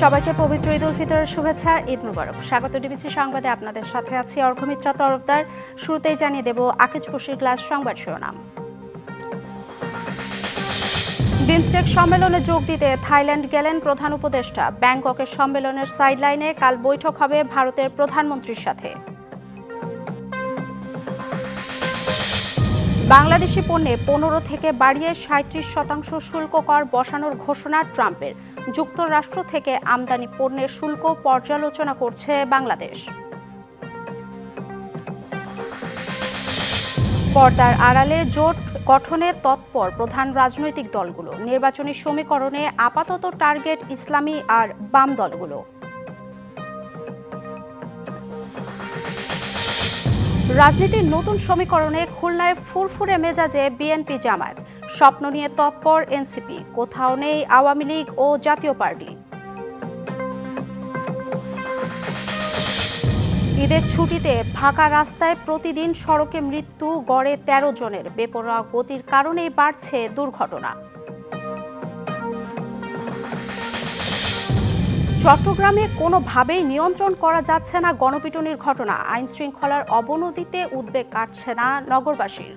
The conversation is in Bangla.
সবাইকে পবিত্র ঈদ উল ফিতরের শুভেচ্ছা, ঈদ মুবারক। স্বাগত ডিবিসি সংবাদে, আপনাদের সাথে আছি অর্ঘমিত্রা তরফদার। শুরুতেই জানিয়ে দেব আকিজ কুশির গ্লাস সংবাদ শিরোনাম। বিমস্টেক সম্মেলনে যোগ দিতে থাইল্যান্ড গেলেন প্রধান উপদেষ্টা। ব্যাংককের সম্মেলনের সাইডলাইনে কাল বৈঠক হবে ভারতের প্রধানমন্ত্রীর সাথে। বাংলাদেশি পণ্যে 15 থেকে বাড়িয়ে 37% শুল্ক কর বসানোর ঘোষণা ট্রাম্পের। যুক্তরাষ্ট্র থেকে আমদানি পণ্যের শুল্ক পর্যালোচনা করছে বাংলাদেশ। পর্দার আড়ালে জোট গঠনে তৎপর প্রধান রাজনৈতিক দলগুলো। নির্বাচনী সমীকরণে আপাতত টার্গেট ইসলামী আর বাম দলগুলো। রাজনীতির নতুন সমীকরণে খুলনায় ফুরফুরে মেজাজে বিএনপি জামায়াত। স্বপ্ন নিয়ে তৎপর এনসিপি, কোথাও নেই আওয়ামী লীগ ও জাতীয় পার্টি। ঈদের ছুটিতে ফাঁকা রাস্তায় প্রতিদিন সড়কে মৃত্যু গড়ে 13 জনের। বেপরোয়া গতির কারণেই বাড়ছে দুর্ঘটনা। চট্টগ্রামে কোনোভাবেই নিয়ন্ত্রণ করা যাচ্ছে না গণপিটুনির ঘটনা। আইন শৃঙ্খলার অবনতিতে উদ্বেগ কাটছে না নগরবাসীর।